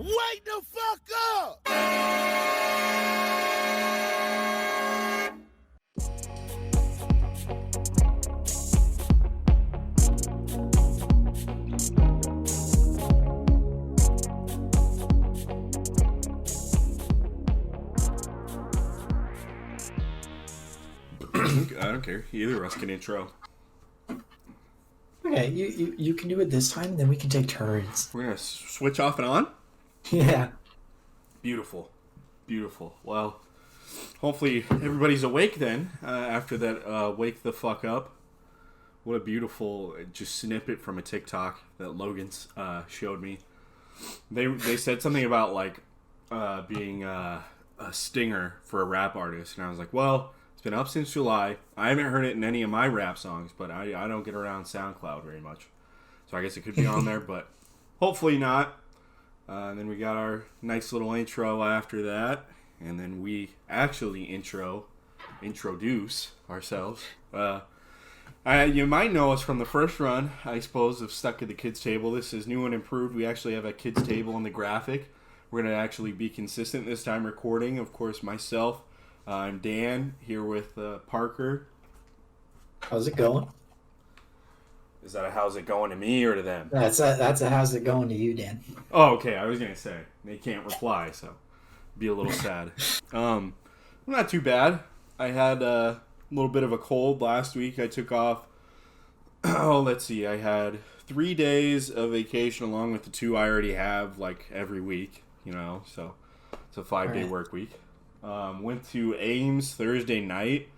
Wake the fuck up! I don't care. Either of us can intro. Okay, you can do it this time, then we can take turns. We're going to switch off and on? Yeah. Beautiful. Beautiful. Well, hopefully everybody's awake then after that wake the fuck up. What a beautiful just snippet from a TikTok that Logan's showed me. They said something about like being a stinger for a rap artist, and I was like, well, it's been up since July. I haven't heard it in any of my rap songs, but I don't get around SoundCloud very much. So I guess it could be on there, but hopefully not. And then we got our nice little intro after that. And then we actually introduce ourselves. You might know us from the first run, I suppose, of Stuck at the Kids Table. This is new and improved. We actually have a kids table on the graphic. We're going to actually be consistent this time recording. Of course, myself. I'm Dan, here with Parker. How's it going? Is that a how's it going to me or to them? That's a how's it going to you, Dan? Oh, okay. I was going to say. They can't reply, so be a little sad. Not too bad. I had a little bit of a cold last week. I took off, let's see. I had 3 days of vacation along with the 2 I already have, like, every week, so it's a 5-day work week. Went to Ames Thursday night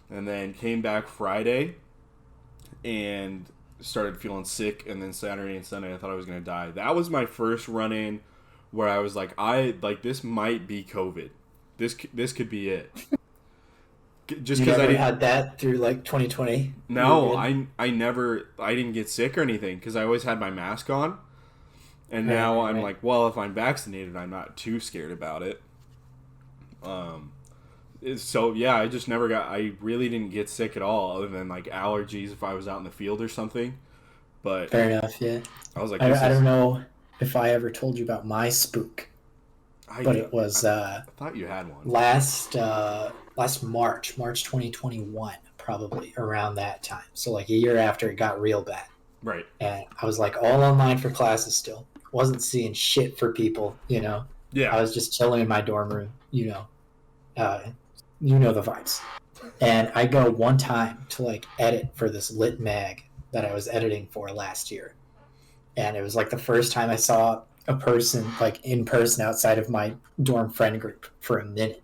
and then came back Friday and started feeling sick, and then Saturday and Sunday I thought I was going to die. That was my first run-in where I was like, this might be COVID. This could be it. Just because I had that through like 2020. No, I didn't get sick or anything because I always had my mask on, and now I'm like, well, if I'm vaccinated, I'm not too scared about it. So yeah, I really didn't get sick at all, other than like allergies if I was out in the field or something. But fair enough, yeah. I was like, I don't know if I ever told you about my spook, but it was I thought you had one last March 2021, probably around that time. So like a year after it got real bad. Right. And I was like all online for classes still. Wasn't seeing shit for people, Yeah. I was just chilling in my dorm room, the vibes. And I go one time to like edit for this lit mag that I was editing for last year. And it was like the first time I saw a person like in person outside of my dorm friend group for a minute.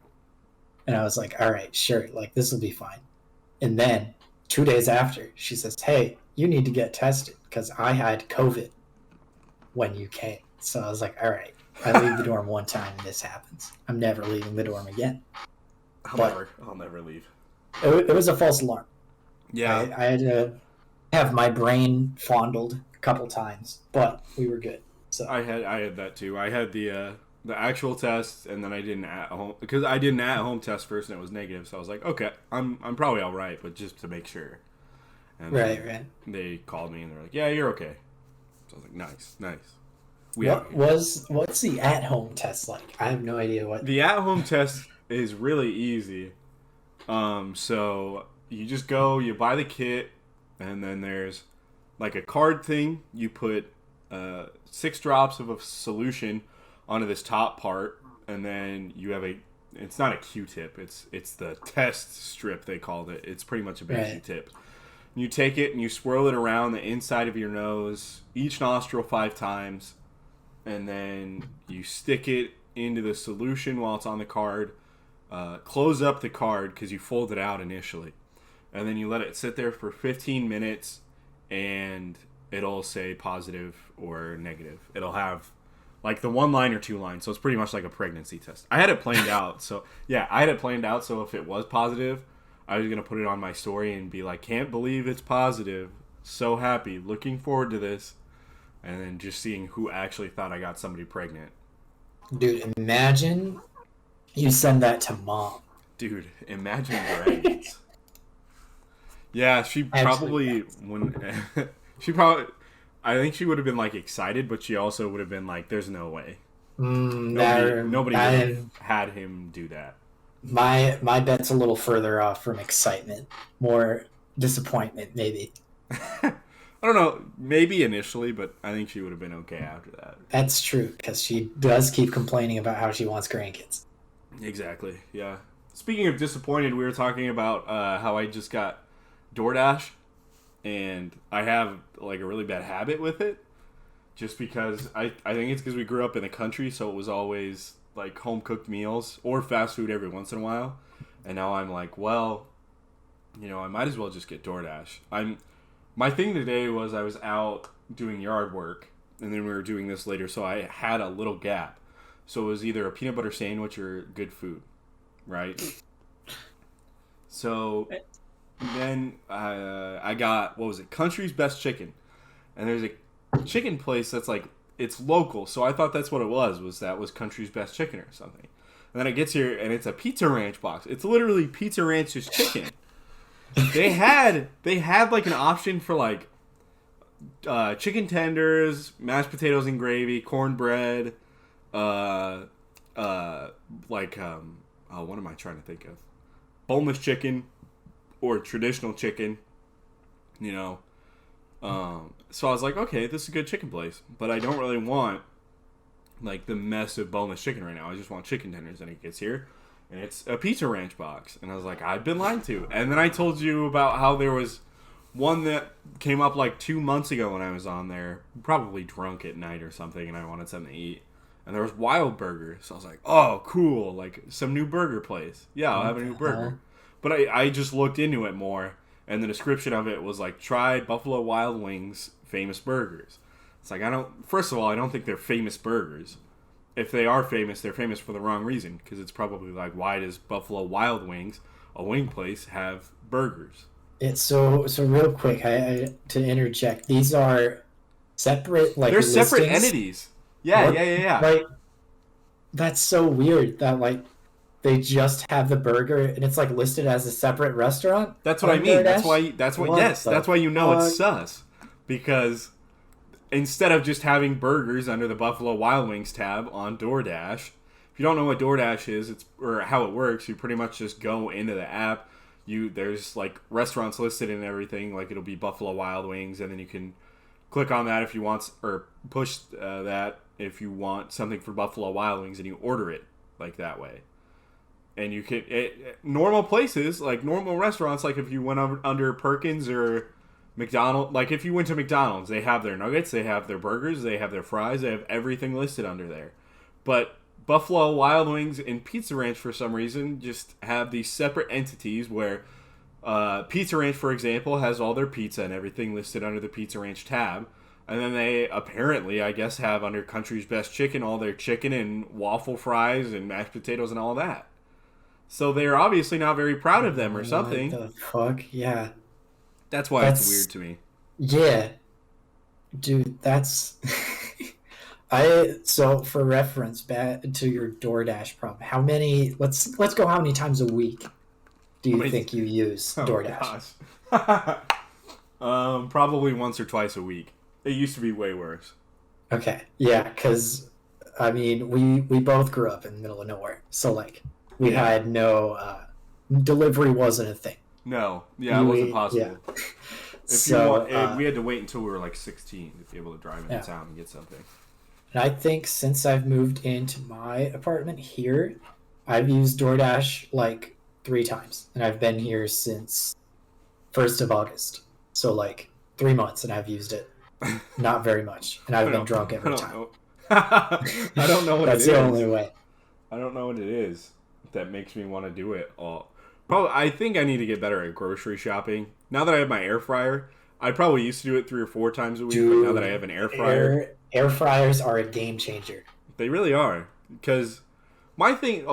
And I was like, all right, sure, like this will be fine. And then 2 days after, she says, hey, you need to get tested because I had COVID when you came. So I was like, all right, I leave the dorm one time and this happens. I'm never leaving the dorm again. I'll never leave. It was a false alarm. Yeah. I had to have my brain fondled a couple times, but we were good. So I had that too. I had the actual test, and then I did an at home because I did an at home test first, and it was negative. So I was like, okay, I'm probably all right, but just to make sure. And right. They called me and they're like, yeah, you're okay. So I was like, nice. What's the at home test like? I have no idea what the at home test is. Really easy. So you just go, you buy the kit, and then there's like a card thing. You put 6 drops of a solution onto this top part, and then you have it's not a Q-tip, it's the test strip, they called it. It's pretty much a big Q-tip. You take it and you swirl it around the inside of your nose, each nostril 5 times, and then you stick it into the solution while it's on the card. Close up the card because you fold it out initially, and then you let it sit there for 15 minutes, and it'll say positive or negative. It'll have like the 1 line or 2 lines, so it's pretty much like a pregnancy test. I had it planned out, so if it was positive, I was gonna put it on my story and be like, can't believe it's positive, so happy, looking forward to this, and then just seeing who actually thought I got somebody pregnant. Dude, imagine you send that to mom. Dude, imagine brains. Yeah, she probably I think she would have been like excited, but she also would have been like, there's no way. Nobody would have had him do that. My bet's a little further off from excitement, more disappointment, maybe. I don't know, maybe initially, but I think she would have been okay after that. That's true, because she does keep complaining about how she wants grandkids. Exactly, yeah. Speaking of disappointed, we were talking about how I just got DoorDash, and I have like a really bad habit with it, just because I think it's because we grew up in the country, so it was always like home cooked meals or fast food every once in a while, and now I'm like, well, I might as well just get DoorDash. My thing today was I was out doing yard work, and then we were doing this later, so I had a little gap. So it was either a peanut butter sandwich or good food, right? So then I got, what was it, Country's Best Chicken. And there's a chicken place that's like, it's local. So I thought that's what it was that was Country's Best Chicken or something. And then it gets here and it's a Pizza Ranch box. It's literally Pizza Ranch's chicken. They had like an option for like chicken tenders, mashed potatoes and gravy, cornbread, what am I trying to think of? Boneless chicken or traditional chicken, So I was like, okay, this is a good chicken place, but I don't really want like the mess of boneless chicken right now. I just want chicken tenders, and it gets here, and it's a Pizza Ranch box, and I was like, I've been lied to. And then I told you about how there was one that came up like 2 months ago when I was on there, probably drunk at night or something, and I wanted something to eat. And there was Wild Burger, so I was like, oh, cool, like some new burger place. Yeah, I'll have a new burger. But I just looked into it more, and the description of it was like, try Buffalo Wild Wings famous burgers. It's like, first of all, I don't think they're famous burgers. If they are famous, they're famous for the wrong reason, because it's probably like, why does Buffalo Wild Wings, a wing place, have burgers? It's so real quick, I to interject, these are separate, like, they're listings. Separate entities. Yeah. Like, that's so weird that like they just have the burger and it's like listed as a separate restaurant. That's what I mean. That's why that's why you know it's sus. Because instead of just having burgers under the Buffalo Wild Wings tab on DoorDash, if you don't know what DoorDash is, or how it works, you pretty much just go into the app. There's like restaurants listed and everything, like it'll be Buffalo Wild Wings, and then you can click on that if you want, or push that if you want something for Buffalo Wild Wings, and you order it like that way. And you can normal places, like normal restaurants, like if you went under Perkins or McDonald's, like if you went to McDonald's, they have their nuggets, they have their burgers, they have their fries, they have everything listed under there. But Buffalo Wild Wings and Pizza Ranch, for some reason, just have these separate entities where Pizza Ranch, for example, has all their pizza and everything listed under the Pizza Ranch tab. And then they apparently, I guess, have under Country's Best Chicken all their chicken and waffle fries and mashed potatoes and all that. So they're obviously not very proud of them or something. What the fuck? Yeah. That's why it's weird to me. Yeah. Dude, that's... So for reference, back to your DoorDash problem, how many... Let's go how many times a week do you think you use DoorDash? Probably once or twice a week. It used to be way worse. Okay. Yeah, because, I mean, we both grew up in the middle of nowhere. So, like... We had no delivery wasn't a thing. No, it wasn't possible. Yeah. We had to wait until we were like 16 to be able to drive into town and get something. And I think since I've moved into my apartment here, I've used DoorDash like 3 times, and I've been here since 1st of August. So like 3 months, and I've used it not very much, and I've been drunk every time. I don't know what it is. That's the only way. I don't know what it is that makes me want to do it all. Probably, I think I need to get better at grocery shopping. Now that I have my air fryer, I probably used to do it 3 or 4 times a week, but now that I have an air fryer... Air fryers are a game changer. They really are. Because my thing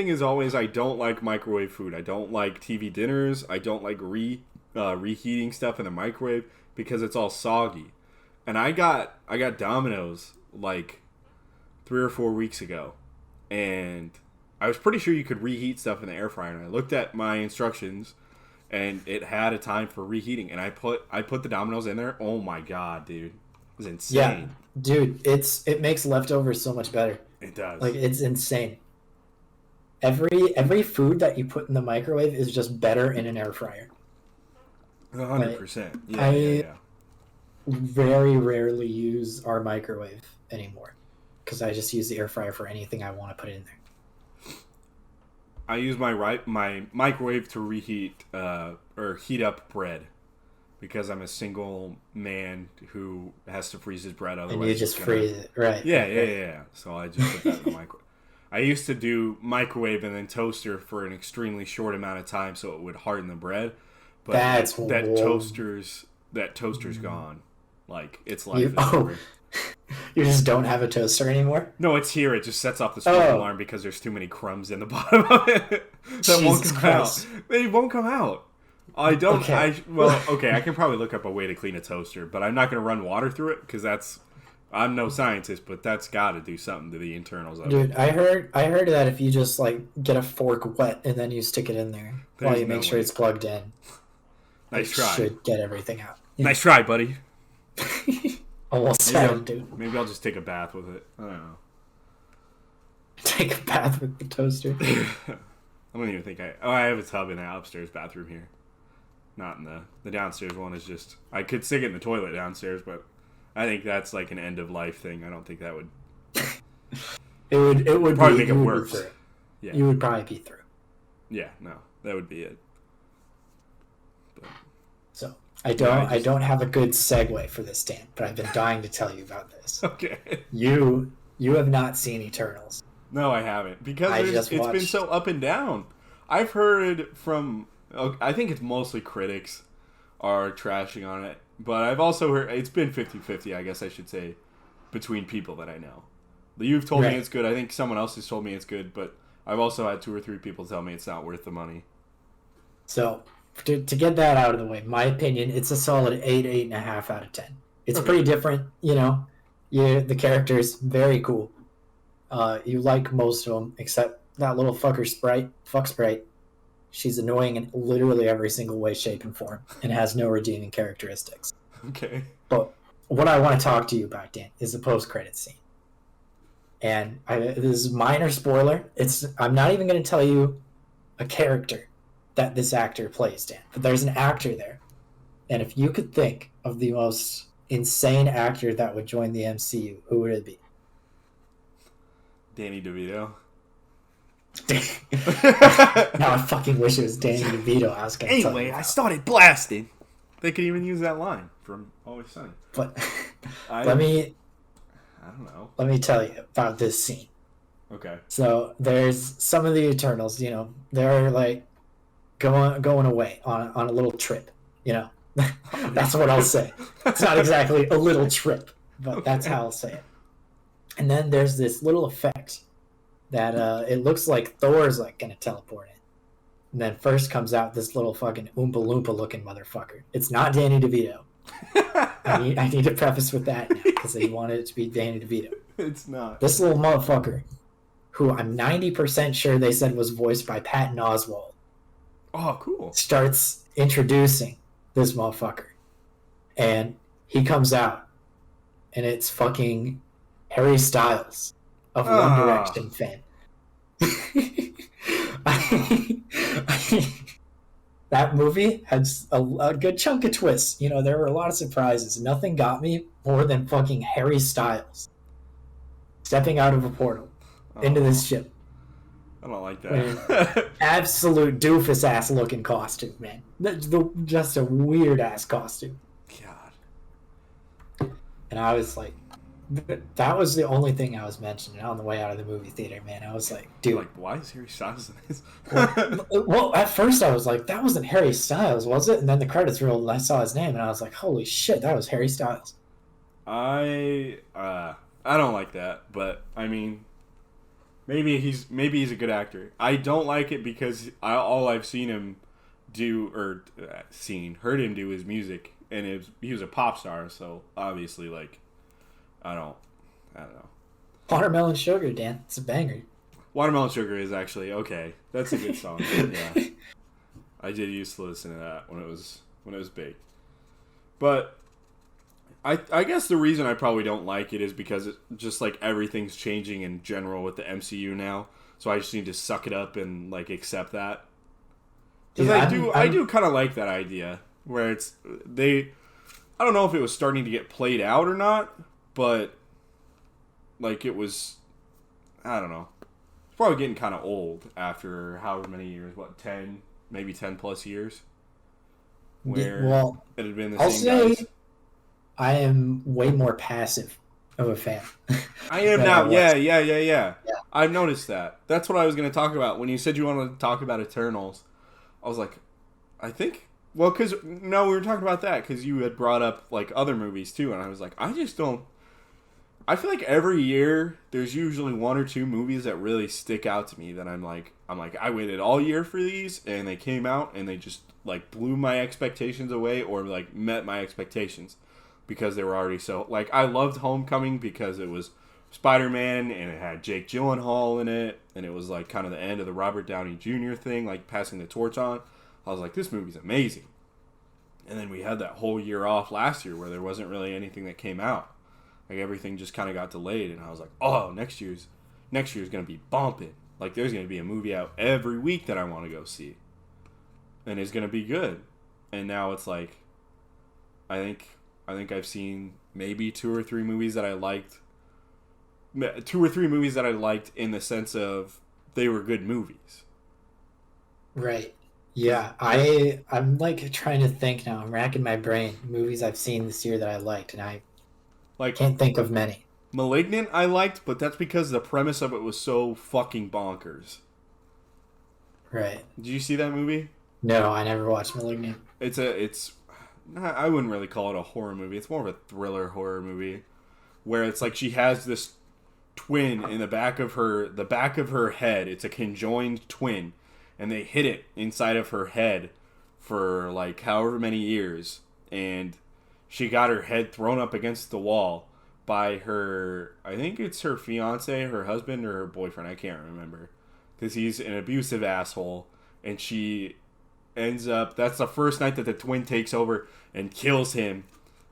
is always I don't like microwave food. I don't like TV dinners. I don't like reheating stuff in the microwave because it's all soggy. And I got Domino's like 3 or 4 weeks ago. And... I was pretty sure you could reheat stuff in the air fryer, and I looked at my instructions, and it had a time for reheating, and I put the Domino's in there. Oh my god, dude, it was insane. Yeah, dude, it makes leftovers so much better. It does. Like, it's insane. Every food that you put in the microwave is just better in an air fryer. 100%. Yeah, I very rarely use our microwave anymore because I just use the air fryer for anything I want to put in there. I use my microwave to reheat or heat up bread because I'm a single man who has to freeze his bread. Otherwise, and you just freeze it, right? Yeah. So I just put that in the microwave. I used to do microwave and then toaster for an extremely short amount of time so it would harden the bread. But that toaster's gone. Like, its life is over. You just don't have a toaster anymore? No, it's here. It just sets off the smoke alarm because there's too many crumbs in the bottom of it. That won't come out. They won't come out. I don't. Okay. I can probably look up a way to clean a toaster, but I'm not going to run water through it because I'm no scientist, but that's got to do something to the internals of it. Dude, I heard that if you just like get a fork wet and then you stick it in there while you make sure it's plugged in, nice try. Should get everything out. Nice try, buddy. Almost sad, dude. Maybe I'll just take a bath with it. I don't know. Take a bath with the toaster. I don't even think I have a tub in the upstairs bathroom here. Not in the downstairs one. Is just I could stick it in the toilet downstairs, but I think that's like an end of life thing. I don't think that would. It would probably make it worse. Yeah, you would probably be through. Yeah, no, that would be it. But, so I don't have a good segue for this, Dan, but I've been dying to tell you about this. Okay. You have not seen Eternals. No, I haven't because it's been so up and down. I've heard from. I think it's mostly critics are trashing on it, but I've also heard it's been 50-50, I guess I should say, between people that I know. You've told me it's good. I think someone else has told me it's good, but I've also had 2 or 3 people tell me it's not worth the money. So, to get that out of the way, my opinion, it's a solid 8.5 out of 10. It's pretty different, you know. The characters, very cool. You like most of them, except that little fuck Sprite. She's annoying in literally every single way, shape, and form, and has no redeeming characteristics. Okay. But what I want to talk to you about, Dan, is the post-credit scene. And this is a minor spoiler. I'm not even going to tell you a character that this actor plays, Dan. But there's an actor there. And if you could think of the most insane actor that would join the MCU, who would it be? Danny DeVito. Now I fucking wish it was Danny DeVito. I was going to tell you. I started blasting. They could even use that line from Always Sunny. But I don't know. Let me tell you about this scene. Okay. So there's some of the Eternals, you know, they're like going away on a little trip, you know. That's what I'll say. It's not exactly a little trip, but that's how I'll say it. And then there's this little effect that it looks like Thor's like gonna teleport in. And then first comes out this little fucking Oompa Loompa looking motherfucker. It's not Danny DeVito. I need to preface with that now because they wanted it to be Danny DeVito. It's not. This little motherfucker, who I'm 90% sure they said was voiced by Patton Oswalt. Oh, cool. Starts introducing this motherfucker. And he comes out. And it's fucking Harry Styles of One Direction fame. That movie had a good chunk of twists. You know, there were a lot of surprises. Nothing got me more than fucking Harry Styles stepping out of a portal into this ship. I don't like that. Absolute doofus-ass looking costume, man. Just a weird-ass costume. God. And I was like, that was the only thing I was mentioning on the way out of the movie theater, man. I was like, dude. Like, why is Harry Styles in this? well, at first I was like, that wasn't Harry Styles, was it? And then the credits rolled and I saw his name and I was like, holy shit, that was Harry Styles. I don't like that, but I mean, maybe he's a good actor. I don't like it because all I've seen him do or heard him do is music, and he was a pop star, so obviously like. I don't know. Watermelon Sugar, Dan. It's a banger. Watermelon Sugar is actually okay. That's a good song. Yeah. I did used to listen to that when it was big. But I guess the reason I probably don't like it is because it just like everything's changing in general with the MCU now. So I just need to suck it up and like accept that. Because I do kind of like that idea where it's they. I don't know if it was starting to get played out or not, but like it was. I don't know. It's probably getting kind of old after however many years. What 10, maybe 10 plus years. Where it had been the I'll same say guys. I am way more passive of a fan. I am than now. I was. Yeah. I've noticed that. That's what I was going to talk about. When you said you wanted to talk about Eternals, I was like, I think... Well, because... No, we were talking about that because you had brought up, like, other movies, too. And I was like, I just don't... I feel like every year, there's usually one or two movies that really stick out to me that I'm like, I waited all year for these, and they came out, and they just, like, blew my expectations away or, like, met my expectations. Because they were already so... Like, I loved Homecoming because it was Spider-Man, and it had Jake Gyllenhaal in it, and it was, like, kind of the end of the Robert Downey Jr. thing, like, passing the torch on. I was like, this movie's amazing. And then we had that whole year off last year where there wasn't really anything that came out. Like, everything just kind of got delayed, and I was like, oh, next year's going to be bumping. Like, there's going to be a movie out every week that I want to go see. And it's going to be good. And now it's like, I think I've seen maybe 2 or 3 movies that I liked. 2 or 3 movies that I liked in the sense of they were good movies. Right. Yeah. I'm like trying to think now. I'm racking my brain. Movies I've seen this year that I liked, and I can't think of many. Malignant I liked, but that's because the premise of it was so fucking bonkers. Right. Did you see that movie? No, I never watched Malignant. I wouldn't really call it a horror movie. It's more of a thriller horror movie where it's like she has this twin in the back of her head. It's a conjoined twin, and they hid it inside of her head for like however many years, and she got her head thrown up against the wall by her, I think it's her fiance, her husband, or her boyfriend. I can't remember because he's an abusive asshole, and she ends up, that's the first night that the twin takes over and kills him.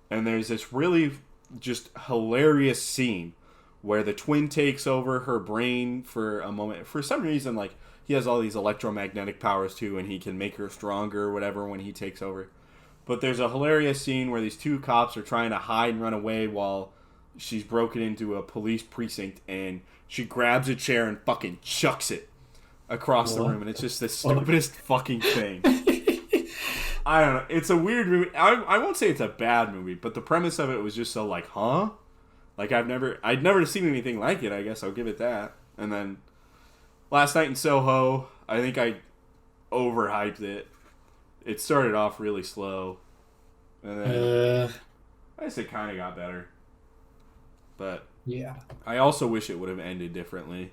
And there's this really just hilarious scene where the twin takes over her brain for a moment. For some reason, like, he has all these electromagnetic powers too, and he can make her stronger or whatever when he takes over. But there's a hilarious scene where these 2 cops are trying to hide and run away while she's broken into a police precinct, and she grabs a chair and fucking chucks it across the room, and it's just the stupidest fucking thing. I don't know. It's a weird movie. I won't say it's a bad movie, but the premise of it was just so like, huh? Like I'd never seen anything like it. I guess I'll give it that. And then Last Night in Soho, I think I overhyped it. It started off really slow, and then I guess it kind of got better. But yeah, I also wish it would have ended differently.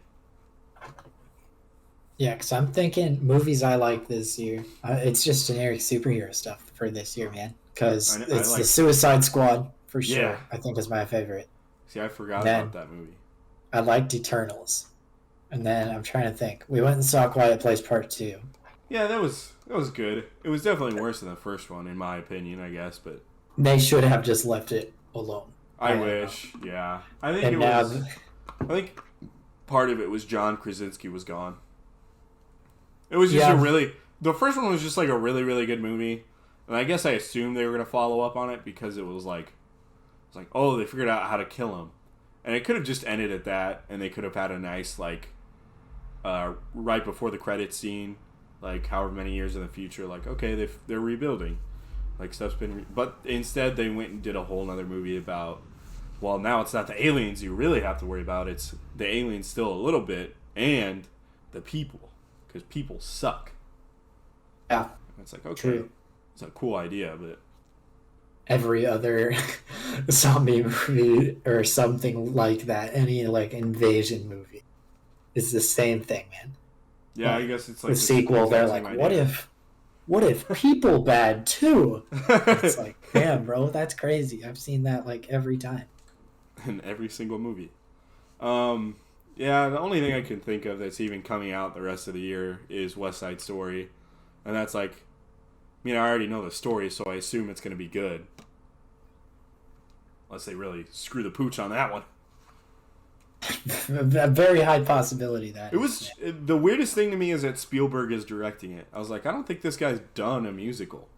Yeah, because I'm thinking movies I like this year. It's just generic superhero stuff for this year, man. Because it's the Suicide Squad, for sure. Yeah. I think is my favorite. See, I forgot about that movie. I liked Eternals. And then I'm trying to think. We went and saw Quiet Place Part 2. Yeah, that was good. It was definitely worse than the first one, in my opinion, I guess. But they should have just left it alone. I wish, yeah. I think part of it was John Krasinski was gone. It was just the first one was just like a really, really good movie. And I guess I assumed they were going to follow up on it because it was like, oh, they figured out how to kill him. And it could have just ended at that, and they could have had a nice, like, right before the credits scene, like, however many years in the future, like, okay, they're rebuilding. Like, stuff's been... But instead, they went and did a whole other movie about, well, now it's not the aliens you really have to worry about. It's the aliens still a little bit, and the people. Because people suck. Yeah. It's like, okay, true. It's a cool idea, but... Every other zombie movie or something like that, any, like, invasion movie, is the same thing, man. Yeah, like, I guess it's like... The sequel, they're like, what if people bad, too? It's like, damn, bro, that's crazy. I've seen that, like, every time. In every single movie. Yeah, the only thing I can think of that's even coming out the rest of the year is West Side Story. And that's like, I mean, I already know the story, so I assume it's going to be good. unless they really screw the pooch on that one. A very high possibility that it was the weirdest thing to me is that Spielberg is directing it. I was like, I don't think this guy's done a musical.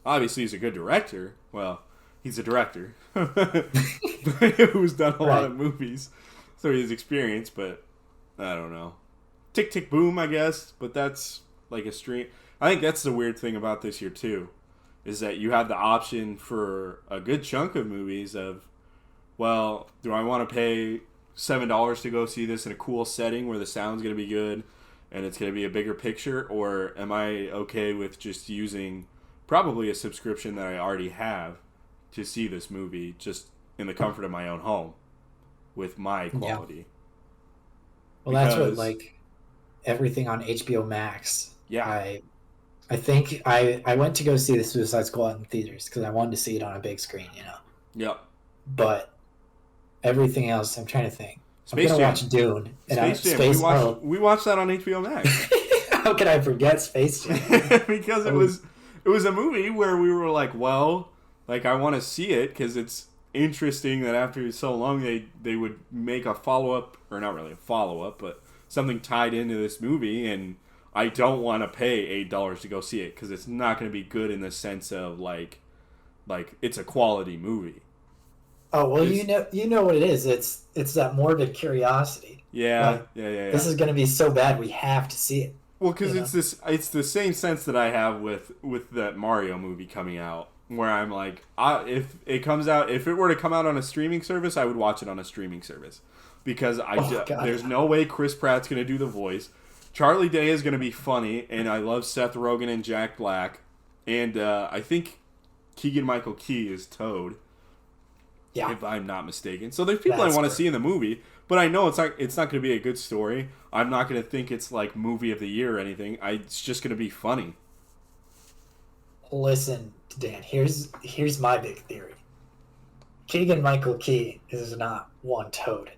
Obviously, he's a good director. Well, he's a director who's done a lot of movies, so he has experience. But I don't know. Tick Tick Boom, I guess, but that's like a stream. I think that's the weird thing about this year too, is that you have the option for a good chunk of movies of, well, do I want to pay $7 to go see this in a cool setting where the sound's going to be good and it's going to be a bigger picture, or am I okay with just using probably a subscription that I already have to see this movie just in the comfort of my own home with my quality? Yeah. Well, that's what, like, everything on HBO Max. Yeah. I think I went to go see the Suicide Squad in theaters because I wanted to see it on a big screen, you know. Yep. But everything else, I'm trying to think. I'm going to watch Dune. And Space Jam. We watched that on HBO Max. How could I forget Space Jam? Because it was a movie where we were like, well, like, I want to see it because it's interesting that after so long they would make a follow-up, or not really a follow-up, but something tied into this movie, and I don't want to pay $8 to go see it because it's not going to be good in the sense of like it's a quality movie. Oh well, you know what it is. It's that morbid curiosity. Yeah, like, yeah. This is going to be so bad we have to see it. Well, because it's the same sense that I have with that Mario movie coming out, where I'm like, if it were to come out on a streaming service, I would watch it on a streaming service because there's no way Chris Pratt's going to do the voice. Charlie Day is going to be funny, and I love Seth Rogen and Jack Black, and I think Keegan-Michael Key is Toad, if I'm not mistaken. So there's people I want to see in the movie, but I know it's not going to be a good story. I'm not going to think it's like movie of the year or anything. It's just going to be funny. Listen, Dan, here's my big theory. Keegan-Michael Key is not one Toad.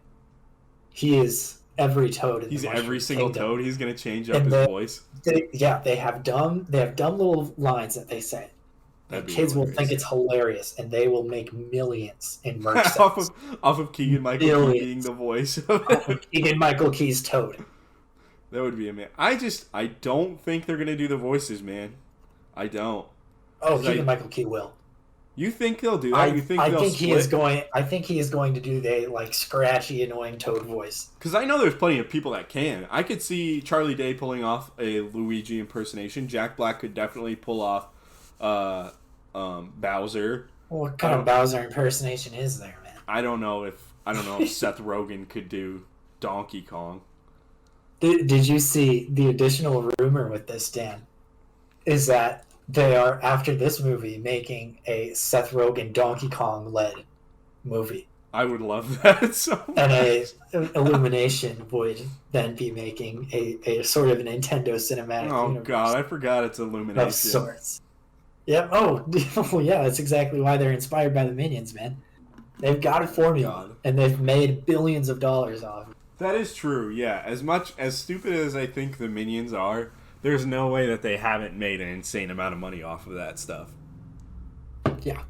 He is every Toad in He's the every single Kingdom. Toad. He's going to change up his voice. They have dumb little lines that they say. And kids will think it's hilarious, and they will make millions in merch sales. off of Keegan-Michael Key being the voice. Off of Keegan-Michael Key's Toad. That would be amazing. I don't think they're going to do the voices, man. I don't. Oh, Keegan-Michael Key will. You think they'll do that? I think he is going to do the like scratchy, annoying Toad voice. Because I know there's plenty of people that can. I could see Charlie Day pulling off a Luigi impersonation. Jack Black could definitely pull off Bowser. What kind of Bowser impersonation is there, man? I don't know if Seth Rogen could do Donkey Kong. Did you see the additional rumor with this, Dan? Is that they are, after this movie, making a Seth Rogen Donkey Kong led movie. I would love that so much. And Illumination would then be making a sort of a Nintendo cinematic universe. God, I forgot it's Illumination. Of sorts. Yep. Oh, yeah, that's exactly why they're inspired by the Minions, man. They've got a formula, and they've made billions of dollars off it. That is true, yeah. As stupid as I think the Minions are, there's no way that they haven't made an insane amount of money off of that stuff. Yeah.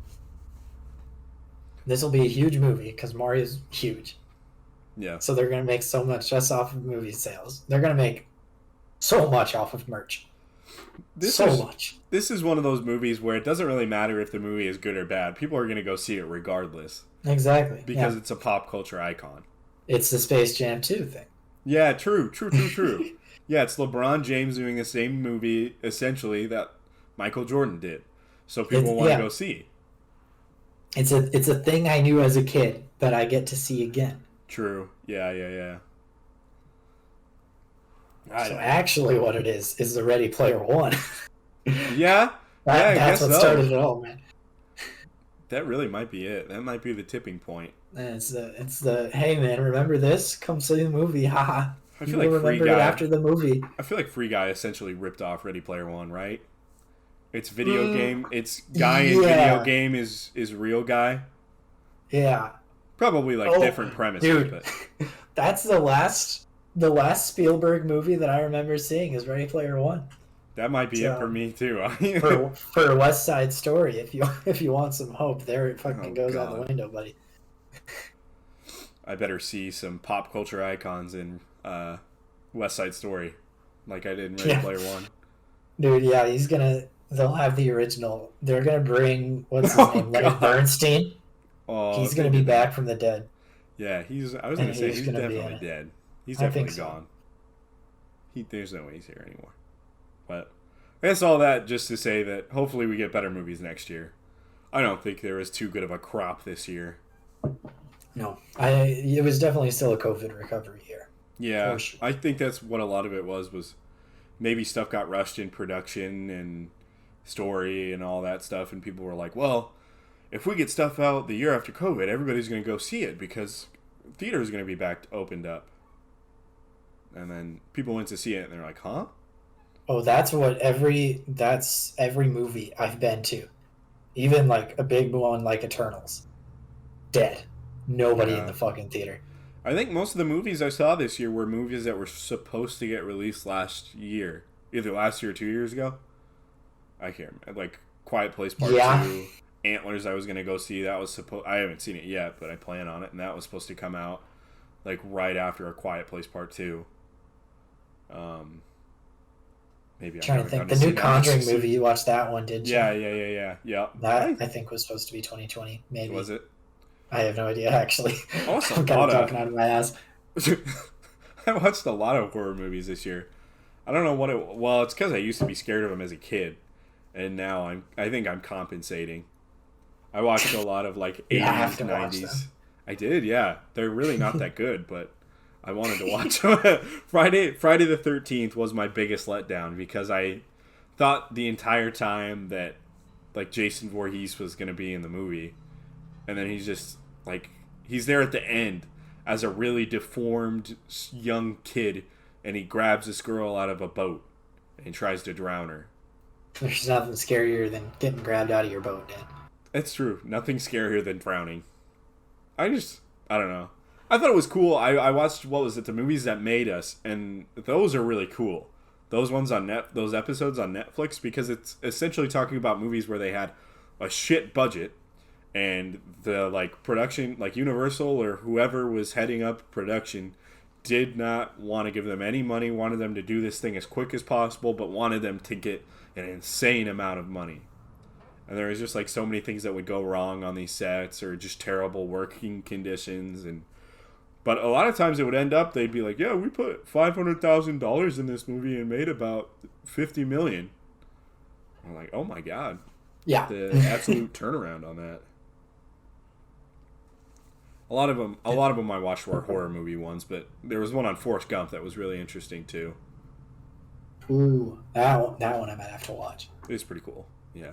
This will be a huge movie because Mario's huge. Yeah. So they're going to make so much just off of movie sales. They're going to make so much off of merch. This is one of those movies where it doesn't really matter if the movie is good or bad. People are going to go see it regardless. Exactly. Because it's a pop culture icon. It's the Space Jam 2 thing. Yeah, true. Yeah, it's LeBron James doing the same movie, essentially, that Michael Jordan did. So people want to go see. It's a thing I knew as a kid that I get to see again. True. Yeah. So actually what it is the Ready Player One. Yeah? That's what started it all, man. That really might be it. That might be the tipping point. And it's the hey man, remember this? Come see the movie, haha. I feel like Free Guy after the movie. I feel like Free Guy essentially ripped off Ready Player One, right? It's video game. It's guy in video game is real guy. Yeah. Probably different premises, dude, but that's the last Spielberg movie that I remember seeing is Ready Player One. That might be it for me too. for West Side Story, if you want some hope, there it fucking Oh, goes God. out the window, buddy. I better see some pop culture icons in West Side Story, like I did in Ready Player One. Dude, yeah, they'll have the original. They're gonna bring, what's his name, Leonard Bernstein. Oh, He's gonna be back from the dead. Yeah, I was gonna say he's gonna be definitely dead. He's I think definitely so. gone. There's no way he's here anymore. But I guess all that just to say that hopefully we get better movies next year. I don't think there was too good of a crop this year. No, it was definitely still a COVID recovery year. Yeah, Sure. I think that's what a lot of it was maybe stuff got rushed in production and story and all that stuff, and people were like, well, if we get stuff out the year after COVID, everybody's going to go see it because theaters are going to be back opened up. And then people went to see it, and they're like, huh? Oh, that's every movie I've been to. Even like a big one like Eternals. Dead. Nobody in the fucking theater. I think most of the movies I saw this year were movies that were supposed to get released last year. Either last year or 2 years ago. I can't remember. Like Quiet Place Part 2. Antlers I was going to go see. I haven't seen it yet, but I plan on it. And that was supposed to come out like right after A Quiet Place Part 2. Maybe I'm trying to think. The new Conjuring movie, you watched that one, did you? Yeah. That I think was supposed to be 2020, maybe. Was it? I have no idea, actually. Awesome. I'm kind of talking out of my ass. I watched a lot of horror movies this year. I don't know what it. Well, it's because I used to be scared of them as a kid, and now I think I'm compensating. I watched a lot of like 80s, 90s. I did, yeah. They're really not that good, but I wanted to watch them. Friday the 13th was my biggest letdown because I thought the entire time that like Jason Voorhees was going to be in the movie, and then he's just like he's there at the end as a really deformed young kid, and he grabs this girl out of a boat and tries to drown her. There's nothing scarier than getting grabbed out of your boat, Dan. It's true. Nothing scarier than drowning. I don't know. I thought it was cool. I watched, what was it, The Movies That Made Us, and those are really cool. Those ones those episodes on Netflix, because it's essentially talking about movies where they had a shit budget, and the like production, like Universal or whoever was heading up production, did not want to give them any money, wanted them to do this thing as quick as possible, but wanted them to get an insane amount of money. And there was just like so many things that would go wrong on these sets, or just terrible working conditions. But a lot of times it would end up, they'd be like, yeah, we put $500,000 in this movie and made about $50 million. I'm like, oh my God. Yeah. The absolute turnaround on that. A lot of them I watched were horror movie ones, but there was one on Forrest Gump that was really interesting too. Ooh, that one I might have to watch. It's pretty cool. Yeah.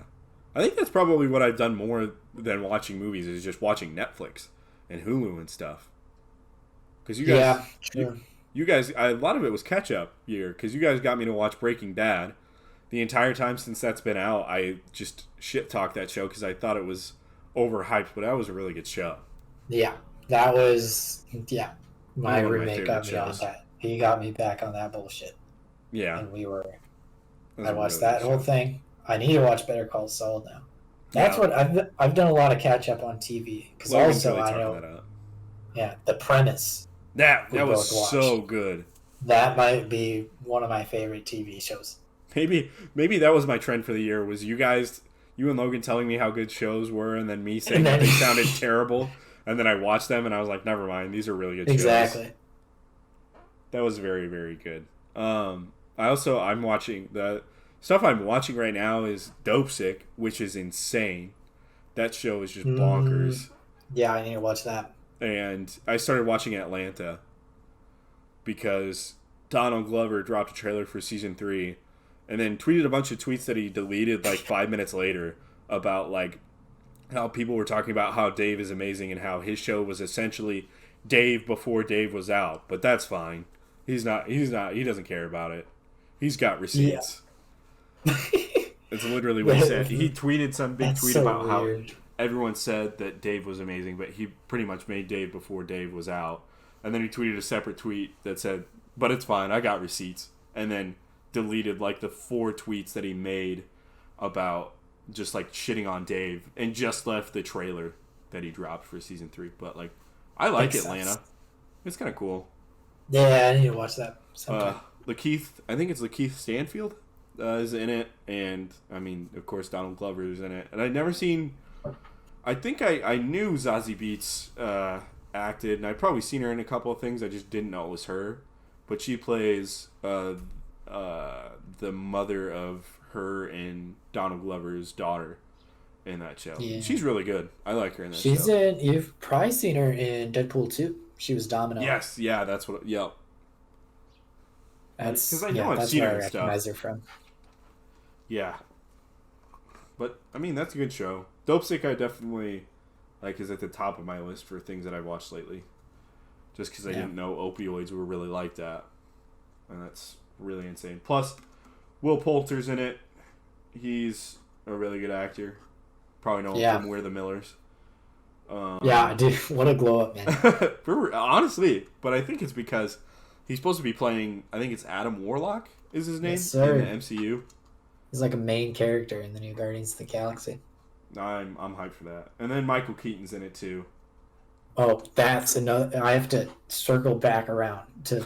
I think that's probably what I've done more than watching movies, is just watching Netflix and Hulu and stuff. Because you guys, you guys, a lot of it was catch up year. Because you guys got me to watch Breaking Bad. The entire time since that's been out, I just shit talked that show because I thought it was overhyped, but that was a really good show. Yeah, that was My roommate got me shows. on that. He got me back on that bullshit. Yeah, and I watched that whole thing. I need to watch Better Call Saul now. That's what I've done a lot of catch up on TV because also I know. Yeah, The Premise. That was so good. That might be one of my favorite TV shows. Maybe that was my trend for the year, was you and Logan telling me how good shows were, and then me saying that they sounded terrible, and then I watched them and I was like, never mind, these are really good shows. Exactly. That was very, very good. I'm watching the stuff I'm watching right now is Dope Sick, which is insane. That show is just bonkers. Yeah, I need to watch that. And I started watching Atlanta because Donald Glover dropped a trailer for season 3 and then tweeted a bunch of tweets that he deleted like 5 minutes later about like how people were talking about how Dave is amazing and how his show was essentially Dave before Dave was out. But that's fine. He doesn't care about it. He's got receipts. Yeah. It's literally what he said. He tweeted some big tweet about how everyone said that Dave was amazing, but he pretty much made Dave before Dave was out. And then he tweeted a separate tweet that said, but it's fine, I got receipts. And then deleted like the 4 tweets that he made about just like shitting on Dave and just left the trailer that he dropped for season 3. But like, I like Makes Atlanta. sense. It's kind of cool. Yeah, I need to watch that sometime. Lakeith, I think it's Lakeith Stanfield is in it, and I mean, of course, Donald Glover is in it. And I'd never seen. I think I knew Zazie Beetz acted, and I'd probably seen her in a couple of things. I just didn't know it was her. But she plays the mother of her and Donald Glover's daughter in that show. Yeah. She's really good. I like her in that show. She's in. You've probably seen her in Deadpool 2. She was Domino. Yes, yeah, that's what. Yep. That's 'Cause I know I've that's seen where her I and stuff. recognize her from. Yeah. But, I mean, that's a good show. Dope Sick, I definitely, like, is at the top of my list for things that I've watched lately. Just because I didn't know opioids were really like that. And that's really insane. Plus, Will Poulter's in it. He's a really good actor. Probably know him from We're the Millers. Yeah, dude, what a glow up, man. Honestly, but I think it's because he's supposed to be playing, I think it's Adam Warlock is his name Yes, sir. in the MCU. He's like a main character in the new Guardians of the Galaxy. I'm hyped for that. And then Michael Keaton's in it too. Oh, that's another. I have to circle back around to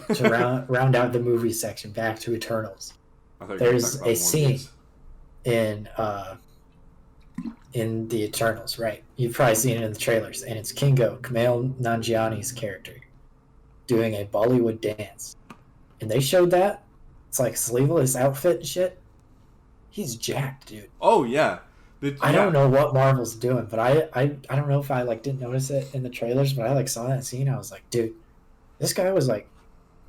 round out the movie section back to Eternals. I thought you were There's talking about a scene Morbius. in the Eternals, right? You've probably seen it in the trailers, and it's Kingo, Kumail Nanjiani's character, doing a Bollywood dance, and they showed that. It's like sleeveless outfit and shit. He's jacked, dude. Oh yeah. I don't know what Marvel's doing, but I don't know if I like didn't notice it in the trailers, but I like saw that scene. I was like, dude, this guy was like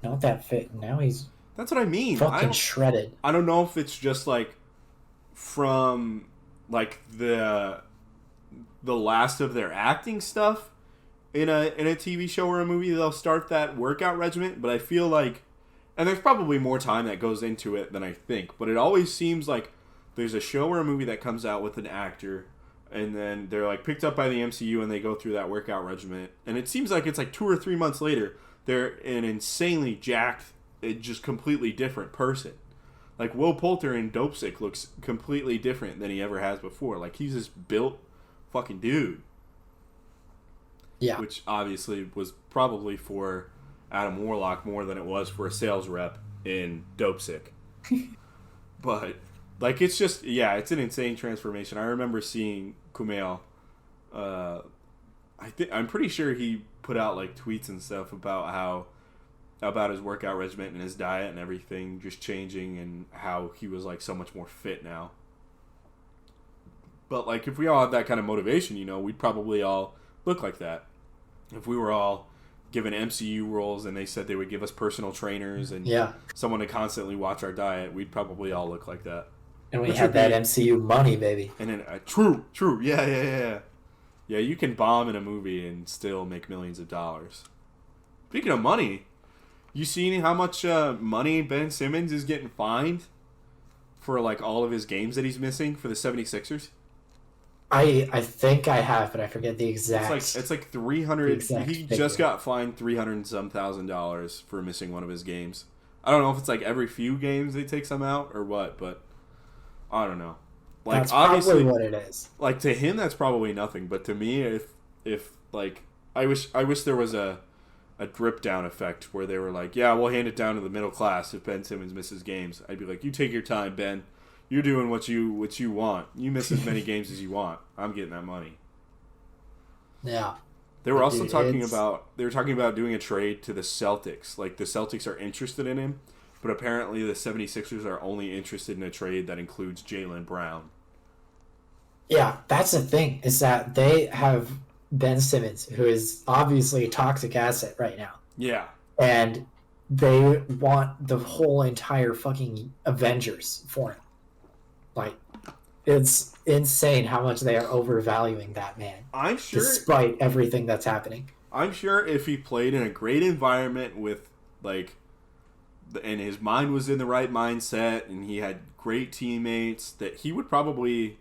not that fit, and now he's That's what I mean. fucking shredded. I don't know if it's just like from like the last of their acting stuff in a TV show or a movie. They'll start that workout regimen, but I feel like, and there's probably more time that goes into it than I think, but it always seems like there's a show or a movie that comes out with an actor, and then they're like picked up by the MCU and they go through that workout regimen, and it seems like it's like 2 or 3 months later they're an insanely jacked, just completely different person. Like Will Poulter in Dope Sick looks completely different than he ever has before. Like he's this built fucking dude. Yeah. Which obviously was probably for Adam Warlock more than it was for a sales rep in Dope Sick. But like it's just it's an insane transformation. I remember seeing Kumail. I'm pretty sure he put out like tweets and stuff about his workout regimen and his diet and everything just changing, and how he was like so much more fit now. But like if we all had that kind of motivation, we'd probably all look like that. If we were all given MCU roles and they said they would give us personal trainers and someone to constantly watch our diet, we'd probably all look like that. And we had that MCU money, baby. And then true. Yeah, you can bomb in a movie and still make millions of dollars. Speaking of money, you seen how much money Ben Simmons is getting fined for like all of his games that he's missing for the 76ers? I think I have, but I forget the exact. It's like 300. He figure. just got fined $300 and some thousand for missing one of his games. I don't know if it's like every few games they take some out or what, but I don't know. Like that's obviously probably what it is. Like to him that's probably nothing, but to me if like I wish there was a drip down effect where they were like, yeah, we'll hand it down to the middle class if Ben Simmons misses games. I'd be like, you take your time, Ben. You're doing what you want. You miss as many games as you want. I'm getting that money. Yeah. They were also talking about doing a trade to the Celtics. Like the Celtics are interested in him, but apparently the 76ers are only interested in a trade that includes Jaylen Brown. Yeah, that's the thing, is that they have Ben Simmons, who is obviously a toxic asset right now. Yeah. And they want the whole entire fucking Avengers for him. Like, it's insane how much they are overvaluing that man. I'm sure. Despite everything that's happening. I'm sure if he played in a great environment with, like, and his mind was in the right mindset and he had great teammates, that he could probably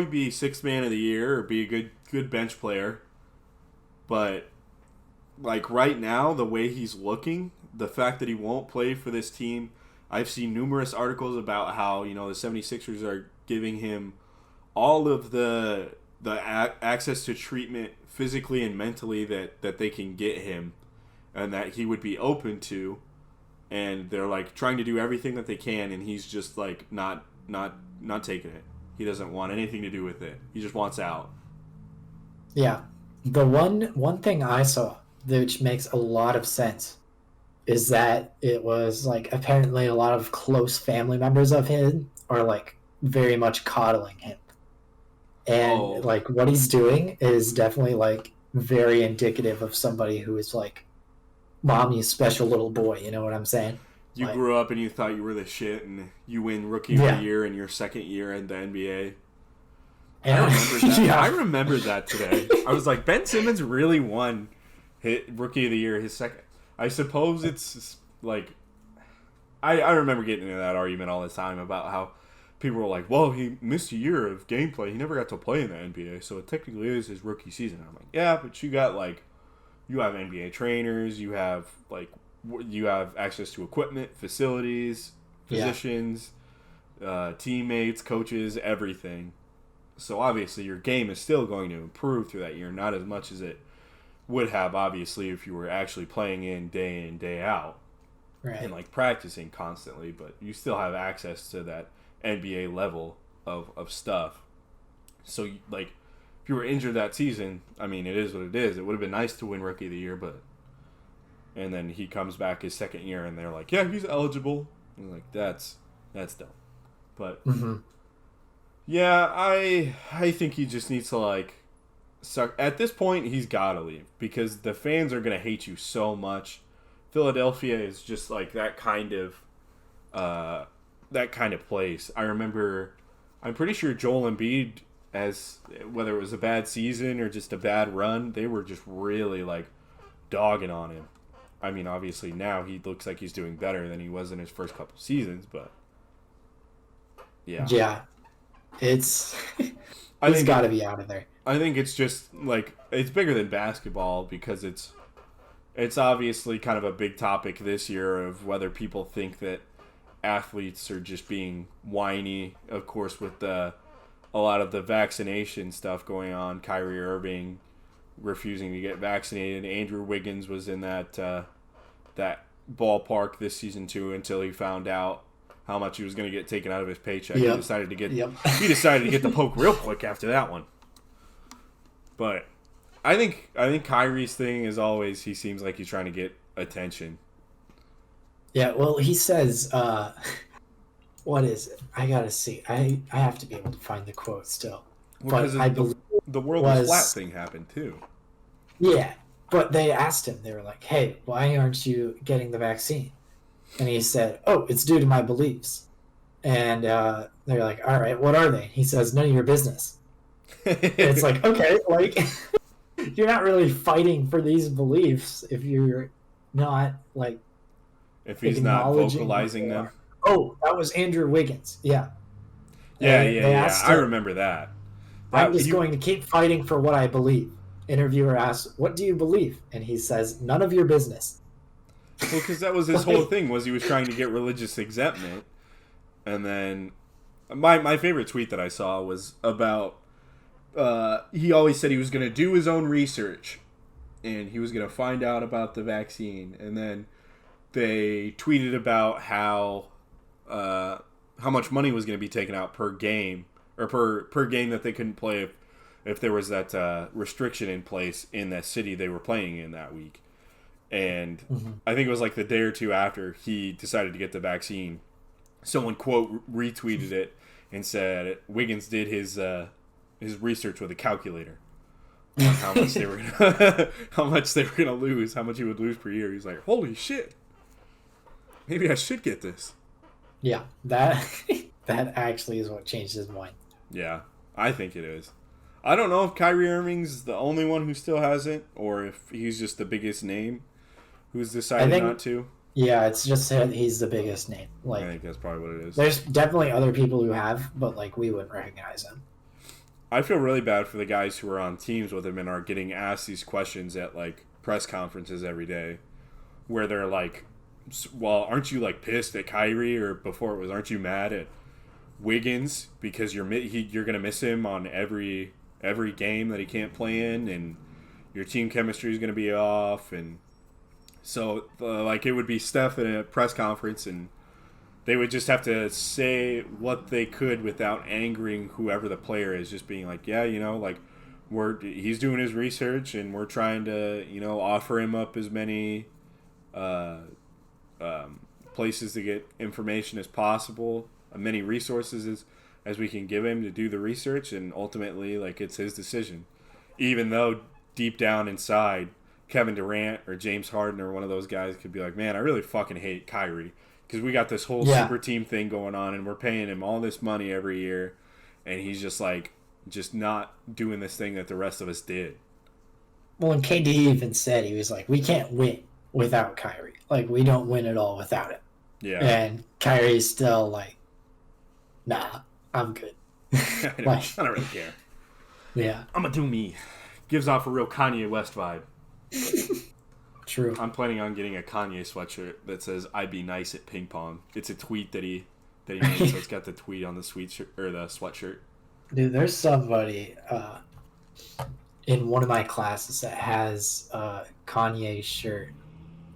be sixth man of the year or be a good bench player. But like right now, the way he's looking, the fact that he won't play for this team I've seen numerous articles about how, the 76ers are giving him all of the access to treatment physically and mentally that they can get him and that he would be open to, and they're like trying to do everything that they can, and he's just like not taking it. He doesn't want anything to do with it. He just wants out. Yeah. The one thing I saw, which makes a lot of sense, is that it was like apparently a lot of close family members of him are like very much coddling him. And like what he's doing is definitely like very indicative of somebody who is like, Mom, you special little boy, you know what I'm saying? You like, grew up and you thought you were the shit, and you win Rookie of the Year in your second year in the NBA. And, I remember that. Yeah. I remember that today. I was like, Ben Simmons really won Rookie of the Year his second. I suppose it's like, I remember getting into that argument all the time about how people were like, well, he missed a year of gameplay. He never got to play in the NBA, so it technically is his rookie season. And I'm like, yeah, but you have NBA trainers, you have access to equipment, facilities, positions, teammates, coaches, everything. So obviously your game is still going to improve through that year, not as much as it would have obviously if you were actually playing in, day out, right, and like practicing constantly. But you still have access to that NBA level of stuff. So like, if you were injured that season, I mean, it is what it is. It would have been nice to win Rookie of the Year, and then he comes back his second year, and they're like, yeah, he's eligible. And like, that's dumb. But yeah, I think he just needs to like suck. At this point, he's gotta leave because the fans are gonna hate you so much. Philadelphia is just like that kind of place. I'm pretty sure Joel Embiid, as whether it was a bad season or just a bad run, they were just really like dogging on him. I mean, obviously now he looks like he's doing better than he was in his first couple seasons, but yeah, he's got to be out of there. I think it's just like it's bigger than basketball because it's obviously kind of a big topic this year of whether people think that athletes are just being whiny. Of course, with a lot of the vaccination stuff going on, Kyrie Irving refusing to get vaccinated. Andrew Wiggins was in that ballpark this season too until he found out how much he was going to get taken out of his paycheck. Yep. He decided to get the poke real quick after that one. But I think Kyrie's thing is always he seems like he's trying to get attention. Yeah, well, he says, what is it? I gotta see. I have to be able to find the quote still. Well, but I believe the world is flat thing happened too. Yeah, but they asked him. They were like, "Hey, why aren't you getting the vaccine?" And he said, "Oh, it's due to my beliefs." And they're like, "All right, what are they?" He says, "None of your business." It's like, okay, like you're not really fighting for these beliefs if you're not like if he's not vocalizing them. Oh, that was Andrew Wiggins. Yeah. Yeah. I remember that. I'm just going to keep fighting for what I believe. Interviewer asks, "What do you believe?" And he says, "None of your business." Well, because that was his whole thing, was he was trying to get religious exemption. And then my favorite tweet that I saw was about he always said he was going to do his own research and he was going to find out about the vaccine. And then they tweeted about how much money was going to be taken out per game or per game that they couldn't play if there was that restriction in place in that city they were playing in that week. And I think it was like the day or two after he decided to get the vaccine, someone quote retweeted it and said Wiggins did his research with a calculator on how much they were gonna lose, how much he would lose per year. He's like, holy shit, maybe I should get this. Yeah, that actually is what changed his mind. Yeah, I think it is. I don't know if Kyrie Irving's the only one who still hasn't, or if he's just the biggest name who's decided not to. Yeah, it's just that he's the biggest name. Like, I think that's probably what it is. There's definitely other people who have, but like we wouldn't recognize them. I feel really bad for the guys who are on teams with him and are getting asked these questions at like press conferences every day, where they're like well, aren't you like pissed at Kyrie, or before it was, aren't you mad at Wiggins because you're gonna miss him on every game that he can't play in, and your team chemistry is gonna be off, and so like it would be Steph in a press conference, and they would just have to say what they could without angering whoever the player is, just being like, yeah, like he's doing his research, and we're trying to offer him up as many uh, places to get information as possible, many resources as we can give him to do the research, and ultimately, like, it's his decision. Even though deep down inside, Kevin Durant or James Harden or one of those guys could be like, man, I really fucking hate Kyrie because we got this whole super team thing going on, and we're paying him all this money every year, and he's just not doing this thing that the rest of us did. Well, and KD even said, he was like, we can't win without Kyrie. Like, we don't win at all without him. Yeah. And Kyrie's still like, nah, I'm good. I don't really care. Yeah. I'm gonna do me. Gives off a real Kanye West vibe. True. I'm planning on getting a Kanye sweatshirt that says "I be nice at ping pong." It's a tweet that he made, so it's got the tweet on the the sweatshirt. Dude, there's somebody in one of my classes that has Kanye's shirt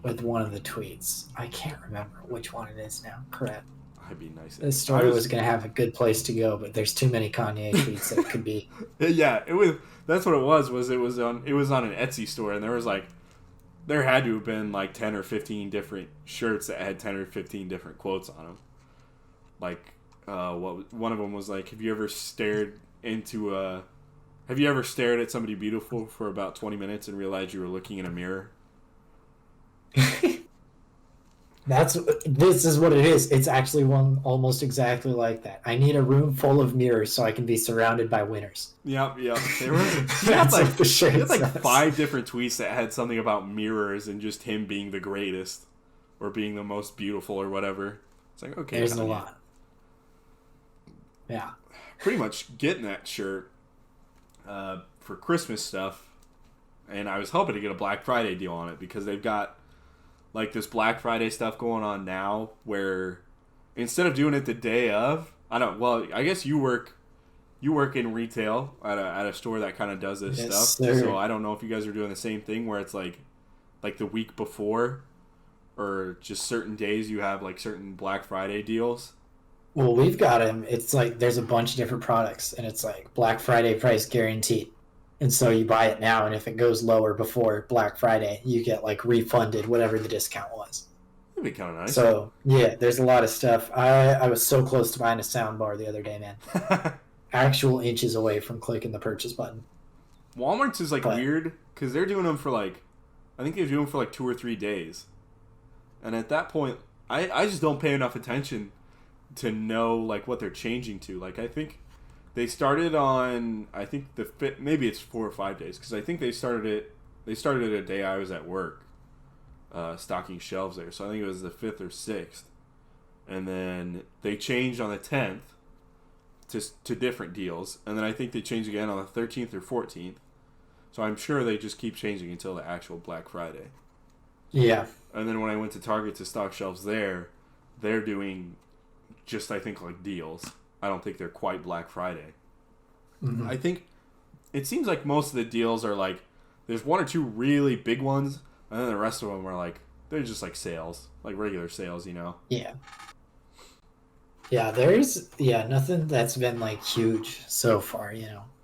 with one of the tweets. I can't remember which one it is now. Crap. I'd be nice. This story was going to have a good place to go, but there's too many Kanye tweets that it could be. Yeah, it was. That's what it was. It was on an Etsy store, and there had to have been like 10 or 15 different shirts that had 10 or 15 different quotes on them. Like, one of them was like, have you ever stared at somebody beautiful for about 20 minutes and realized you were looking in a mirror? This is what it is. It's actually one almost exactly like that. I need a room full of mirrors so I can be surrounded by winners. Yep. They were. That's like the shirt. He had like 5 different tweets that had something about mirrors and just him being the greatest or being the most beautiful or whatever. It's like, okay, there's a lot. Yeah. Pretty much getting that shirt for Christmas stuff, and I was hoping to get a Black Friday deal on it because they've got like this Black Friday stuff going on now where instead of doing it the day of, I guess you work in retail at a store that kind of does this stuff. Sir. So I don't know if you guys are doing the same thing where it's like the week before or just certain days you have like certain Black Friday deals. Well, we've got them. It's like there's a bunch of different products, and it's like Black Friday price guaranteed. And so you buy it now, and if it goes lower before Black Friday, you get like refunded whatever the discount was. That'd be kind of nice. So yeah, there's a lot of stuff. I was so close to buying a sound bar the other day, man. Actual inches away from clicking the purchase button. Walmart's is weird because they're doing them for I think they do them for 2 or 3 days. And at that point, I just don't pay enough attention to know what they're changing to. I think they started on maybe it's 4 or 5 days because I think they started it a day I was at work, stocking shelves there. So I think it was the 5th or 6th, and then they changed on the 10th to different deals, and then I think they changed again on the 13th or 14th. So I'm sure they just keep changing until the actual Black Friday. Yeah. And then when I went to Target to stock shelves there, they're doing just I think deals. I don't think they're quite Black Friday. Mm-hmm. I think it seems like most of the deals are there's 1 or 2 really big ones, and then the rest of them are they're just sales, regular sales, Yeah. Yeah, there's nothing that's been huge so far,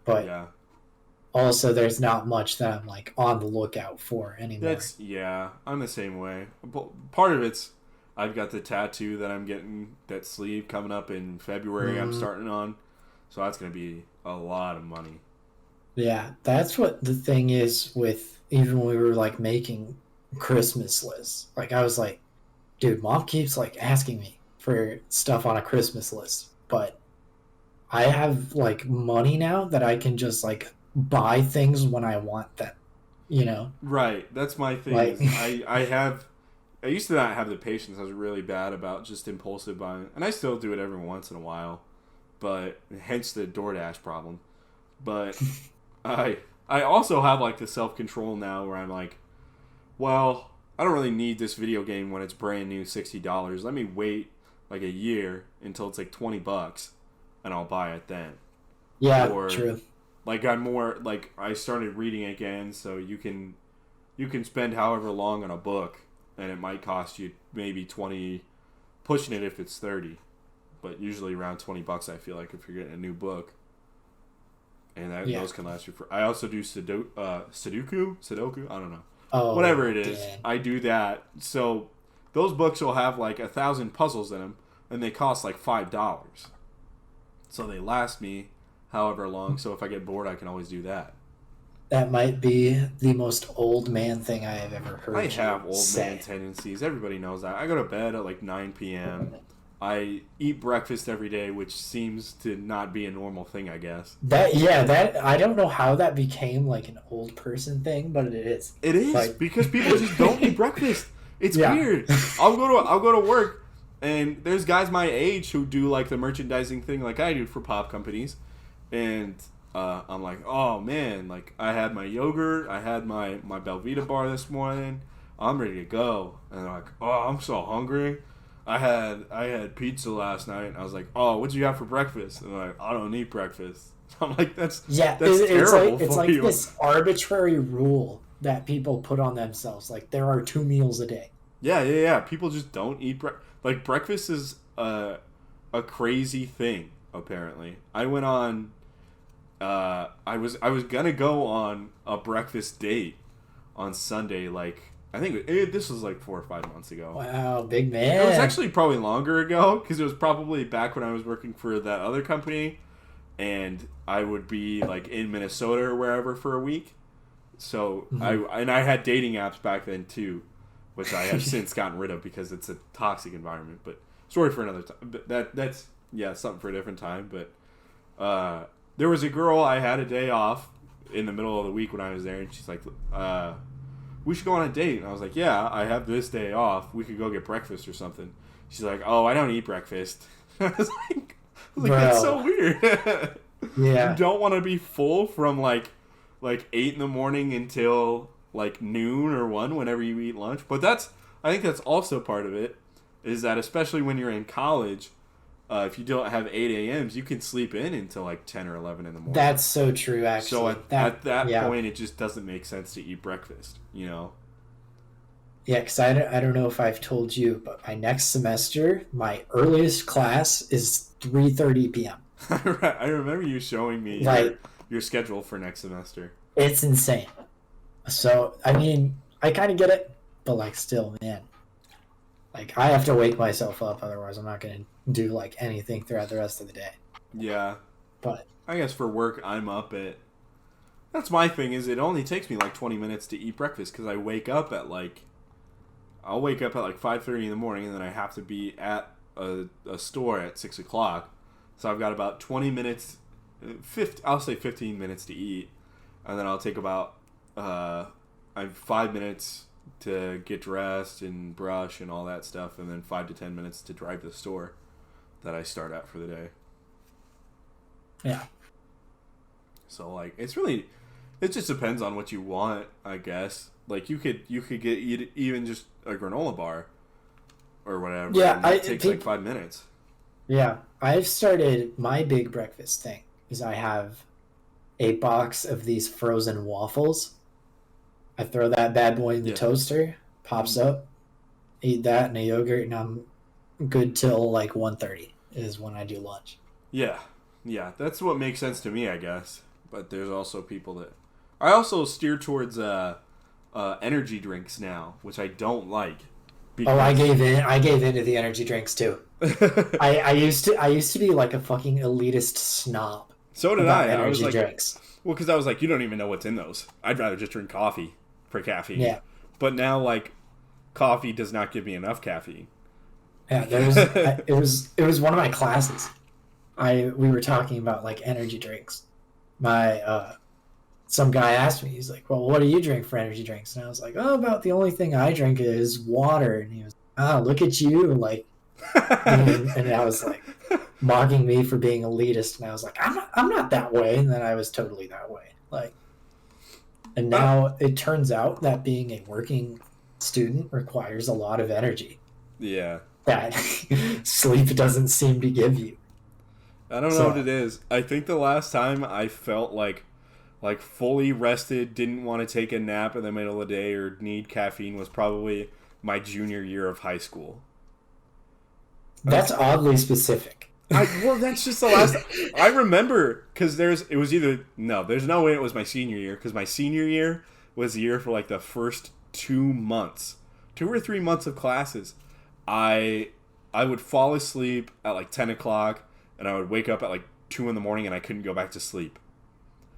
But yeah. Also, there's not much that I'm on the lookout for anymore. I'm the same way. But part of it's I've got the tattoo that I'm getting, that sleeve coming up in February. I'm starting on, so that's gonna be a lot of money. Yeah, that's what the thing is with even when we were making Christmas lists. I was like, dude, Mom keeps asking me for stuff on a Christmas list, but I have money now that I can just buy things when I want them, Right, that's my thing. I used to not have the patience. I was really bad about just impulsive buying, and I still do it every once in a while, but hence the Doordash problem. But I also have the self-control now where I'm well, I don't really need this video game when it's brand new, $60. Let me wait like a year until it's like $20, and I'll buy it then. Yeah, or, true. Like I'm more like I started reading again, so you can spend however long on a book, and it might cost you maybe 20, pushing it if it's 30, but usually around $20. I feel like if you're getting a new book, and those can last you for. I also do Sudoku. I don't know. Oh, whatever it is, damn. I do that. So those books will have like 1,000 puzzles in them, and they cost like $5. So they last me however long. So if I get bored, I can always do that. That might be the most old man thing I have ever heard. I have old say. man tendencies. Everybody knows that. I go to bed at like 9 p.m. I eat breakfast every day, which seems to not be a normal thing, I guess. That I don't know how that became like an old person thing, but it is. It is like, because people just don't eat breakfast. It's weird. I'll go to work, and there's guys my age who do like the merchandising thing, like I do for pop companies, and I'm like, oh man, like I had my yogurt, I had my Belvita bar this morning, I'm ready to go, and they're like, oh, I'm so hungry. I had pizza last night, and I was like, oh, what'd you have for breakfast? And they're like, I don't eat breakfast. I'm like, that's terrible. It's like this arbitrary rule that people put on themselves. Like there are 2 meals a day. Yeah. People just don't eat like breakfast is a crazy thing. Apparently, I went on. I was gonna go on a breakfast date on Sunday. Like I think this was like 4 or 5 months ago. Wow, big man. It was actually probably longer ago because it was probably back when I was working for that other company, and I would be like in Minnesota or wherever for a week. So I had dating apps back then too, which I have since gotten rid of because it's a toxic environment. But story for another time. But that's something for a different time. But there was a girl I had a day off in the middle of the week when I was there, and she's like, we should go on a date. And I was like, yeah, I have this day off. We could go get breakfast or something. She's like, oh, I don't eat breakfast. I was like that's so weird. Yeah. You don't want to be full from like 8 in the morning until like noon or 1 whenever you eat lunch. But I think that's also part of it, is that especially when you're in college, if you don't have 8 a.m.s, you can sleep in until like 10 or 11 in the morning. That's so true, actually. So at that point, it just doesn't make sense to eat breakfast, you know? Yeah, because I don't know if I've told you, but my next semester, my earliest class is 3:30 p.m. I remember you showing me your schedule for next semester. It's insane. So, I mean, I kind of get it, but like still, man. Like, I have to wake myself up, otherwise I'm not going to do like anything throughout the rest of the day. Yeah. But I guess for work, I'm up at... That's my thing, is it only takes me like 20 minutes to eat breakfast, because I wake up at like... I'll wake up at like 5:30 in the morning, and then I have to be at a store at 6 o'clock. So I've got about 20 minutes, I'll say 15 minutes to eat, and then I'll take about I have 5 minutes to get dressed and brush and all that stuff, and then 5 to 10 minutes to drive to the store that I start at for the day. yeah. So like it just depends on what you want, I guess. Like you could eat even just a granola bar or whatever. Yeah, it takes like 5 minutes. Yeah, I've started my big breakfast thing is I have a box of these frozen waffles. I throw that bad boy in the toaster, pops up, eat that and a yogurt, and I'm good till like 1:30 is when I do lunch. Yeah, that's what makes sense to me, I guess. But there's also people that I also steer towards energy drinks now, which I don't like. Oh, I gave in to the energy drinks too. I used to be like a fucking elitist snob. So did I. Energy I was like, drinks. Well, because I was like, you don't even know what's in those. I'd rather just drink coffee for caffeine. Yeah. But now, like, coffee does not give me enough caffeine. Yeah, it was one of my classes. We were talking about like energy drinks. Some guy asked me, he's like, well, what do you drink for energy drinks? And I was like, oh, about the only thing I drink is water. And he was, look at you, like, and I was like, mocking me for being elitist. And I was like, I'm not that way. And then I was totally that way. Like, and now it turns out that being a working student requires a lot of energy Yeah. that sleep doesn't seem to give you. I don't know what it is. I think the last time I felt like fully rested, didn't want to take a nap in the middle of the day or need caffeine was probably my junior year of high school. That's oddly specific. Well, that's just the last. I remember because there's no way it was my senior year because my senior year was the year for like the first 2 or 3 months of classes. I would fall asleep at like 10 o'clock and I would wake up at like 2 in the morning and I couldn't go back to sleep.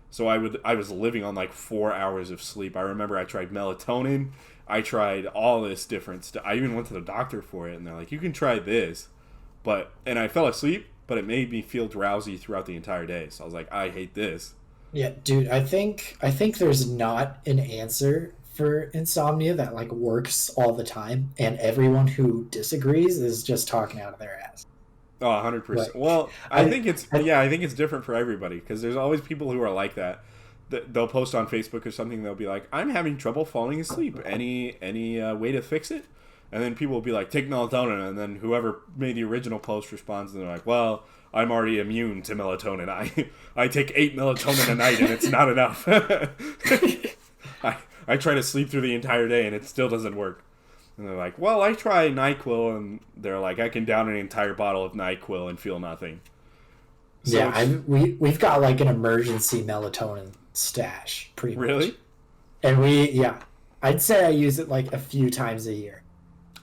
So I was living on like 4 hours of sleep. I remember I tried melatonin. I tried all this different stuff. I even went to the doctor for it and they're like, you can try this. And I fell asleep, but it made me feel drowsy throughout the entire day. So I was like, I hate this. Yeah, dude, I think there's not an answer for insomnia that like works all the time, and everyone who disagrees is just talking out of their ass. Oh, 100%. Like, Well, I think it's different for everybody because there's always people who are like that. They'll post on Facebook or something. They'll be like, I'm having trouble falling asleep. Any way to fix it? And then people will be like, take melatonin. And then whoever made the original post responds and they're like, well, I'm already immune to melatonin. I take 8 melatonin a night and it's not enough. I try to sleep through the entire day and it still doesn't work. And they're like, well, I try NyQuil. And they're like, I can down an entire bottle of NyQuil and feel nothing. So yeah, we've got like an emergency melatonin stash, pretty much. Really? And I'd say I use it like a few times a year.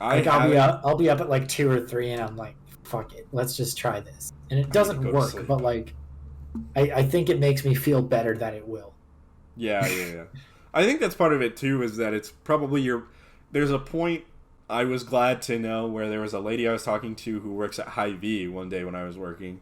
I'll be up at like 2 or 3 and I'm like, fuck it, let's just try this. And it doesn't work, but like I think it makes me feel better that it will. Yeah. I think that's part of it too, is that it's probably there's a point I was glad to know where there was a lady I was talking to who works at Hy-Vee one day when I was working.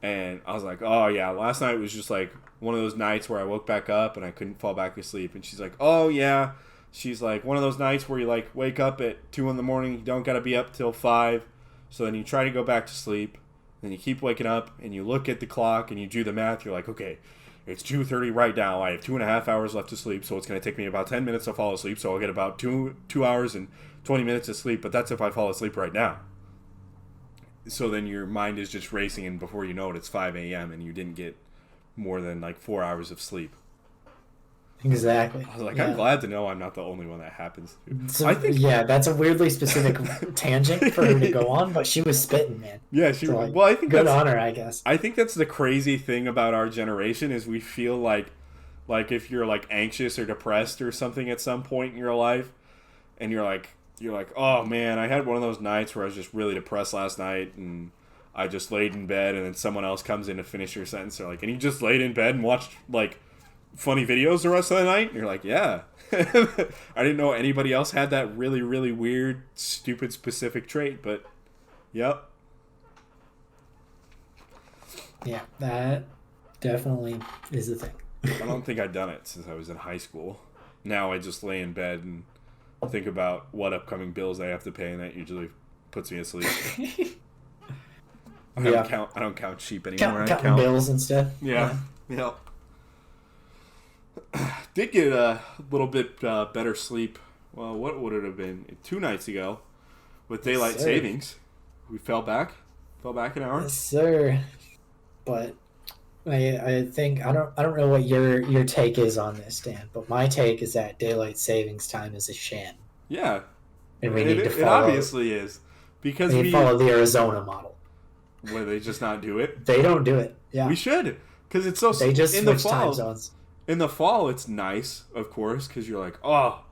And I was like, oh yeah, last night was just like one of those nights where I woke back up and I couldn't fall back asleep. And she's like, oh yeah. She's like, one of those nights where you like wake up at 2 in the morning, you don't gotta be up till 5. So then you try to go back to sleep. Then you keep waking up and you look at the clock and you do the math. You're like, okay, it's 2:30 right now. I have 2.5 hours left to sleep. So it's going to take me about 10 minutes to fall asleep. So I'll get about 2 hours and 20 minutes of sleep. But that's if I fall asleep right now. So then your mind is just racing, and before you know it, it's 5 a.m. and you didn't get more than like 4 hours of sleep. Exactly. I was like, I'm glad to know I'm not the only one that happens to. So, that's a weirdly specific tangent for her to go on, but she was spitting, man. Yeah, she was. Well, I think good on her, I guess. I think that's the crazy thing about our generation is we feel like if you're like anxious or depressed or something at some point in your life, and you're like, oh man, I had one of those nights where I was just really depressed last night, and I just laid in bed, and then someone else comes in to finish your sentence. They're like, and you just laid in bed and watched like funny videos the rest of the night? And you're like, yeah. I didn't know anybody else had that really, really weird, stupid, specific trait, but yep. Yeah, that definitely is a thing. I don't think I've done it since I was in high school. Now I just lay in bed and think about what upcoming bills I have to pay, and that usually puts me asleep. I don't count sheep anymore. Counting bills instead. Yeah. Did get a little bit better sleep. Well, what would it have been? 2 nights ago with daylight savings. We fell back an hour. Yes, sir. But I think I don't know what your take is on this, Dan, but my take is that daylight savings time is a sham. Yeah. And we need to follow. It obviously is. Because we follow the Arizona model. Where they just not do it? They don't do it. Yeah. We should. Because it's so... They just in switch the fall, time zones. In the fall, it's nice, of course, because you're like, oh,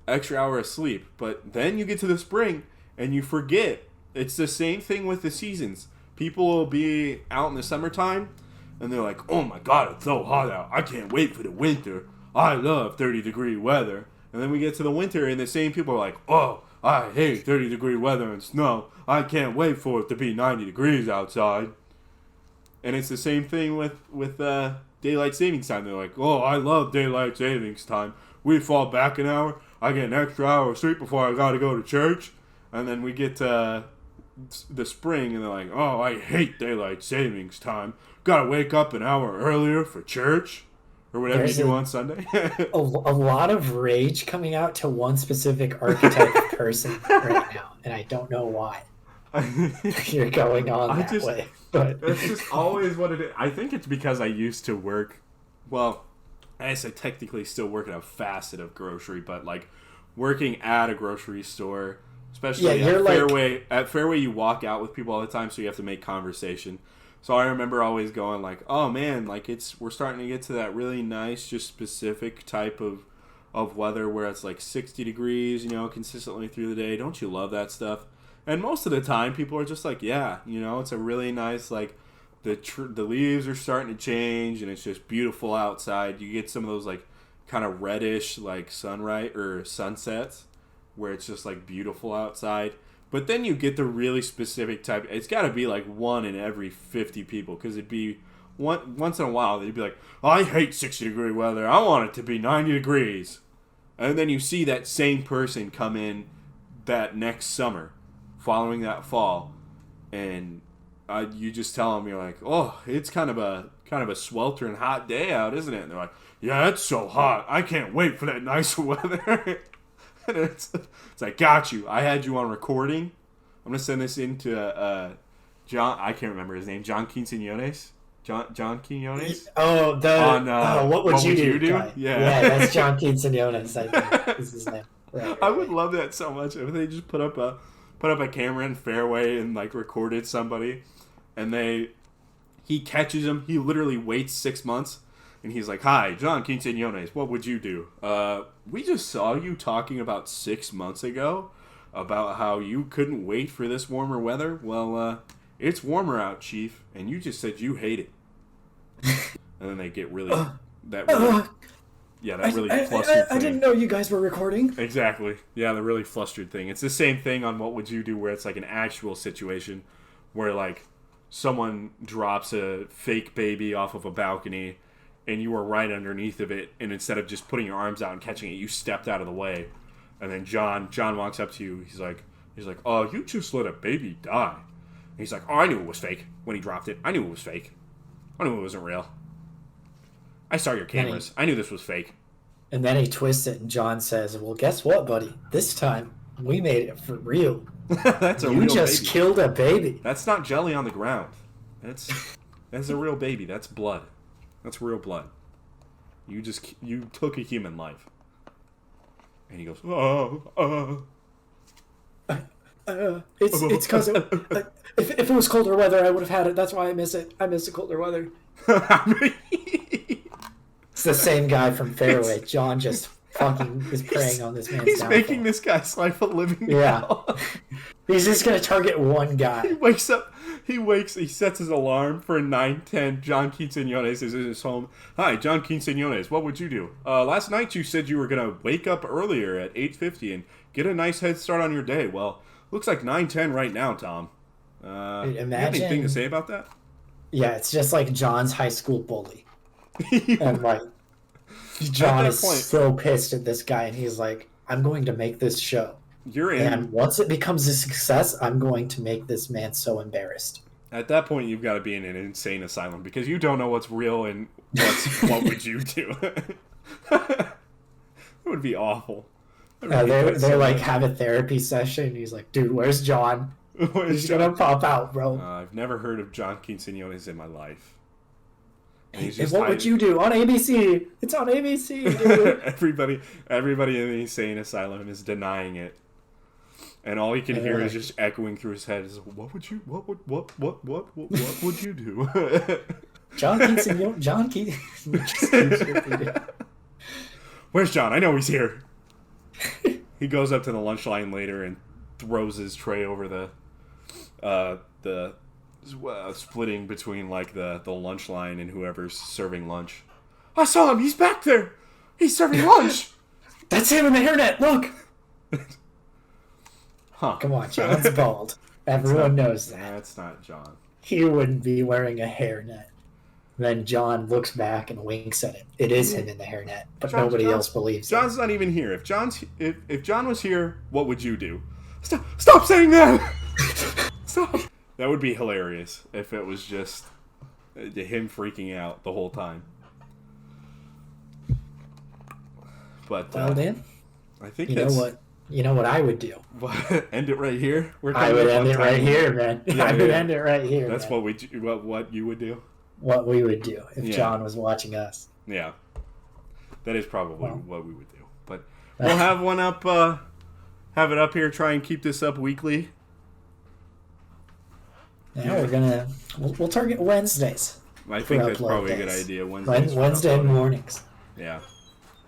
extra hour of sleep. But then you get to the spring, and you forget. It's the same thing with the seasons. People will be out in the summertime, and they're like, oh my god, it's so hot out. I can't wait for the winter. I love 30-degree weather. And then we get to the winter, and the same people are like, oh, I hate 30-degree weather and snow. I can't wait for it to be 90 degrees outside. And it's the same thing with daylight savings time. They're like, oh, I love daylight savings time. We fall back an hour. I get an extra hour of sleep before I got to go to church. And then we get to the spring, and they're like, oh, I hate daylight savings time. Got to wake up an hour earlier for church. or whatever There's you do on Sunday. a lot of rage coming out to one specific archetype of person right now, and I don't know why you're going on that way. But that's just always what it is. I think it's because I used to work. Well, I guess I technically still work at a facet of grocery, but like working at a grocery store, especially at Fairway. At Fairway, you walk out with people all the time, so you have to make conversation. So I remember always going like, "Oh man, like we're starting to get to that really nice, just specific type of weather where it's like 60 degrees, consistently through the day. Don't you love that stuff?" And most of the time, people are just like, "Yeah, it's a really nice like the leaves are starting to change and it's just beautiful outside." You get some of those like kind of reddish like sunrise or sunsets where it's just like beautiful outside. But then you get the really specific type. It's got to be like one in every 50 people, because it'd be once in a while they'd be like, "I hate 60-degree weather. I want it to be 90 degrees." And then you see that same person come in that next summer, following that fall, and you just tell them, you're like, "Oh, it's kind of a sweltering hot day out, isn't it?" And they're like, "Yeah, it's so hot. I can't wait for that nice weather." And it's like, got you. I had you on recording. I'm gonna send this into John. I can't remember his name. John Quinceañones. John Quinones. Oh, what would you do? Yeah, that's John Quinceañones. I think is his name. Right. I would love that so much if they just put up a camera in Fairway and like recorded somebody, and he catches him. He literally waits 6 months. And he's like, "Hi, John Quinceañones, what would you do? We just saw you talking about 6 months ago about how you couldn't wait for this warmer weather. Well, it's warmer out, Chief, and you just said you hate it." And then they get really flustered. I didn't know you guys were recording. Exactly. Yeah, the really flustered thing. It's the same thing on What Would You Do, where it's like an actual situation where like someone drops a fake baby off of a balcony, and you were right underneath of it, and instead of just putting your arms out and catching it, you stepped out of the way. And then John walks up to you. He's like, "Oh, you just let a baby die." And he's like, "Oh, I knew it was fake when he dropped it. I knew it was fake. I knew it wasn't real. I saw your cameras. I knew this was fake." And then he twists it, and John says, "Well, guess what, buddy? This time we made it for real. That's a real baby. You just killed a baby. That's not jelly on the ground. That's a real baby. That's blood. That's real blood. You took a human life." And he goes, It's because if it was colder weather, I would have had it. That's why I miss it. I miss the colder weather." It's the same guy from Fairway. John just fucking is preying on this man's He's downfall. making this guy's life a living hell. He's just going to target one guy. He wakes up. He sets his alarm for 9:10. John Quinceañones is in his home. "Hi, John Quinceañones, what would you do? Last night you said you were going to wake up earlier at 8:50 and get a nice head start on your day. Well, looks like 9:10 right now, Tom. You have anything to say about that?" Yeah, it's just like John's high school bully. And like, John is so pissed at this guy, and he's like, "I'm going to make this show. You're in. And once it becomes a success, I'm going to make this man so embarrassed." At that point, you've got to be in an insane asylum, because you don't know what's real and what would you do. It would be awful. They like have a therapy session, and he's like, "Dude, where's John? He's gonna pop out, bro." I've never heard of John Quinceañones in my life. And what would you do on ABC? It's on ABC, dude. everybody in the insane asylum is denying it, and all he can hear is just echoing through his head is, "What would you do?" John Quinceañones. Where's John? I know he's here. He goes up to the lunch line later and throws his tray over the splitting between like the lunch line and whoever's serving lunch. "I saw him. He's back there. He's serving lunch." "That's him in the hairnet. Look." Huh. Come on, John's bald. Everyone knows that. That's not John. He wouldn't be wearing a hairnet. Then John looks back and winks at him. It is him in the hairnet, but nobody else believes John's not even here. If John was here, what would you do? Stop saying that. Stop. That would be hilarious if it was just him freaking out the whole time. But Well, Dan, I think you know that's what? You know what I would do? end it right here. I would end it right here, man. Yeah, I would yeah. end it right here. That's man. what you would do. What we would do if Yeah. John was watching us. Yeah, that is probably Well. what we would do. But we'll have one up. Have it up here. Try and keep this up weekly. Yeah, we'll target Wednesdays. I think that's upload probably a good days. idea. Wednesdays for Wednesday uploading. mornings. Yeah,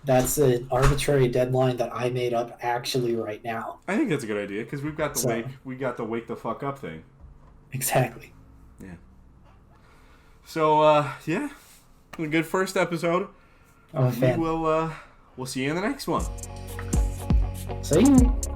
That's an arbitrary deadline that I made up actually right now. I think that's a good idea because we've got the So- wake the fuck up thing. Exactly. Yeah. So yeah, a good first episode. I'm a fan. We'll see you in the next one. See you.